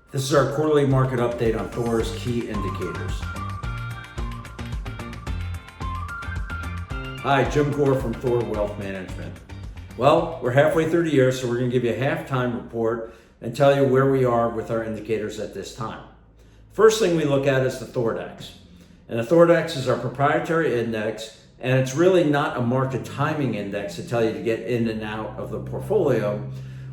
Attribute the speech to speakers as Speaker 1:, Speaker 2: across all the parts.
Speaker 1: This is our quarterly market update on THOR's key indicators. Hi, Jim Gore from THOR Wealth Management. Well, we're halfway through the year, so we're going to give you a halftime report and tell you where we are with our indicators at this time. First thing we look at is the THORdex. And the THORdex is our proprietary index, and it's really not a market timing index to tell you to get in and out of the portfolio.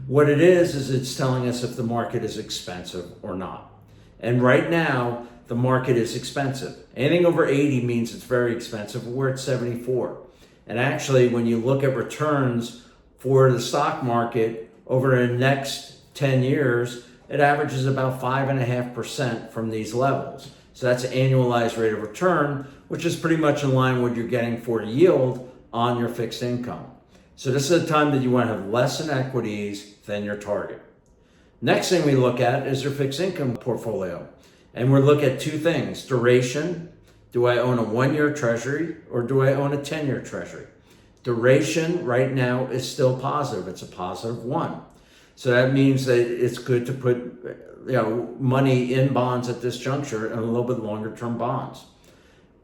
Speaker 1: What it is it's telling us if the market is expensive or not. And right now, the market is expensive. Anything over 80 means it's very expensive. We're at 74. And actually, when you look at returns for the stock market over the next 10 years, it averages about 5.5% from these levels. So that's an annualized rate of return, which is pretty much in line with what you're getting for yield on your fixed income. So this is a time that you want to have less in equities than your target. Next thing we look at is your fixed income portfolio. And we'll look at two things: duration. Do I own a 1-year treasury or do I own a 10-year treasury? Duration right now is still positive. It's a positive 1. So that means that it's good to put money in bonds at this juncture and a little bit longer term bonds.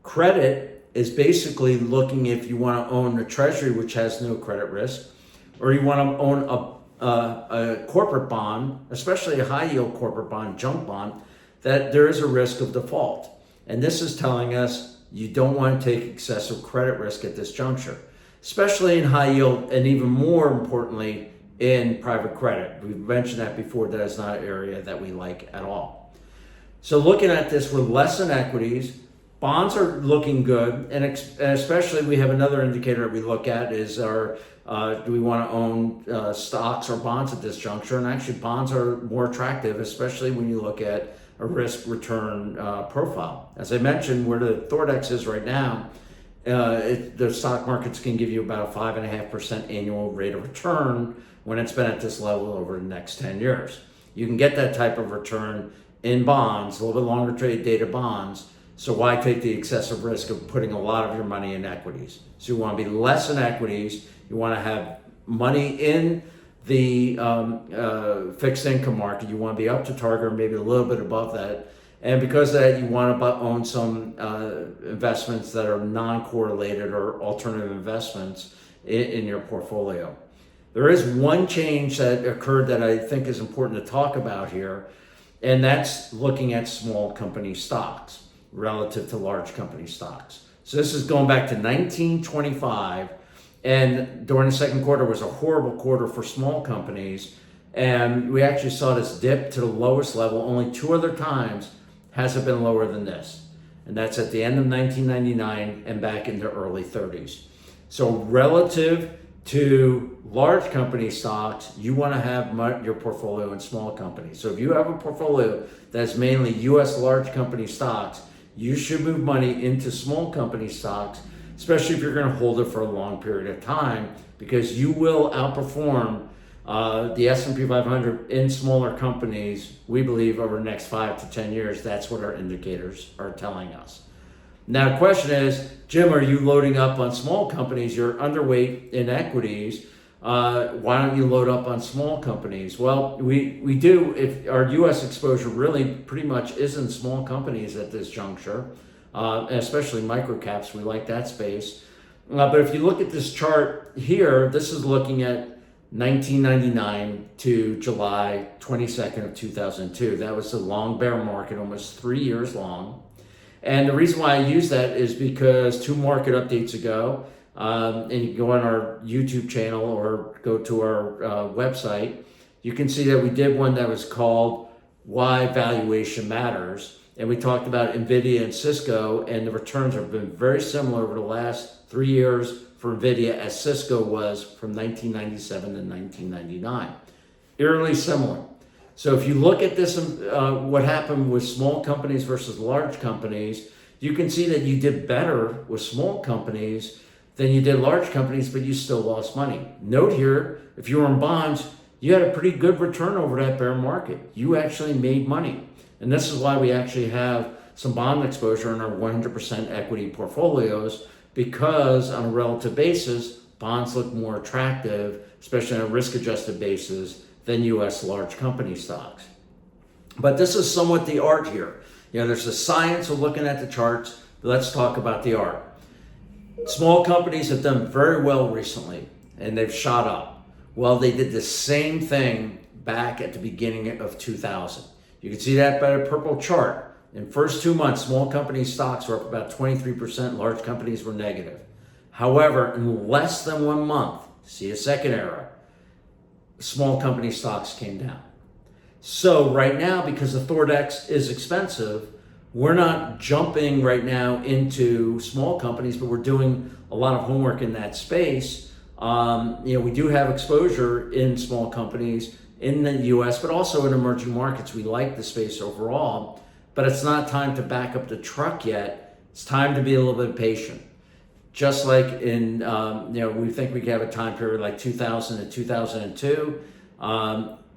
Speaker 1: Credit is basically looking if you want to own a treasury which has no credit risk, or you want to own a corporate bond, especially a high yield corporate bond, junk bond, that there is a risk of default. And this is telling us you don't want to take excessive credit risk at this juncture, especially in high yield, and even more importantly in private credit. We've mentioned that before. That is not an area that we like at all. So looking at this, we're less in equities. Bonds are looking good, and especially we have another indicator that we look at is our do we want to own stocks or bonds at this juncture? And actually bonds are more attractive, especially when you look at a risk return profile. As I mentioned, where the THORdex is right now, the stock markets can give you about a 5.5% annual rate of return when it's been at this level over the next 10 years. You can get that type of return in bonds, a little bit longer trade data bonds. So why take the excessive risk of putting a lot of your money in equities? So you want to be less in equities. You want to have money in the fixed income market. You want to be up to target or maybe a little bit above that. And because of that, you want to own some investments that are non-correlated or alternative investments in your portfolio. There is one change that occurred that I think is important to talk about here, and that's looking at small company stocks relative to large company stocks. So this is going back to 1925, and during the second quarter was a horrible quarter for small companies, and we actually saw this dip to the lowest level. Only 2 other times has it been lower than this, and that's at the end of 1999 and back in the early 30s. So relative to large company stocks, you want to have your portfolio in small companies. So if you have a portfolio that's mainly U.S. large company stocks, you should move money into small company stocks, especially if you're going to hold it for a long period of time, because you will outperform the S&P 500 in smaller companies, we believe, over the next 5 to 10 years. That's what our indicators are telling us. Now, the question is, Jim, are you loading up on small companies? You're underweight in equities. Why don't you load up on small companies? Well, we do. If our U.S. exposure really pretty much is in small companies at this juncture, especially microcaps. We like that space. But if you look at this chart here, this is looking at 1999 to July 22nd of 2002. That was a long bear market, almost 3 years long. And the reason why I use that is because 2 market updates ago, and you can go on our YouTube channel or go to our website, you can see that we did one that was called Why Valuation Matters. And we talked about NVIDIA and Cisco, and the returns have been very similar over the last 3 years for NVIDIA as Cisco was from 1997 to 1999. Eerily similar. So if you look at this, what happened with small companies versus large companies, you can see that you did better with small companies than you did large companies, but you still lost money. Note here, if you were in bonds, you had a pretty good return over that bear market. You actually made money. And this is why we actually have some bond exposure in our 100% equity portfolios, because on a relative basis, bonds look more attractive, especially on a risk-adjusted basis, than U.S. large company stocks. But this is somewhat the art here. There's the science of looking at the charts. Let's talk about the art. Small companies have done very well recently, and they've shot up. Well, they did the same thing back at the beginning of 2000. You can see that by the purple chart. In first 2 months, small company stocks were up about 23%, large companies were negative. However, in less than 1 month, see a second arrow, small company stocks came down. So right now, because the THORdex is expensive, we're not jumping right now into small companies, but we're doing a lot of homework in that space. We do have exposure in small companies in the US, but also in emerging markets. We like the space overall, but it's not time to back up the truck yet. It's time to be a little bit patient. Just like in, we think we could have a time period like 2000 to 2002.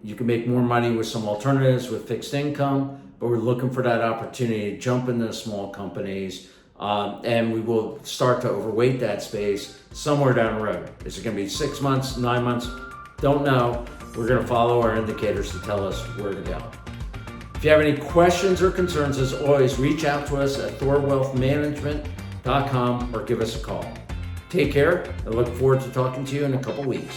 Speaker 1: You can make more money with some alternatives with fixed income, but we're looking for that opportunity to jump into small companies, and we will start to overweight that space somewhere down the road. Is it going to be 6 months, 9 months? Don't know. We're going to follow our indicators to tell us where to go. If you have any questions or concerns, as always, reach out to us at THORwealthmanagement.com or give us a call. Take care. I look forward to talking to you in a couple weeks.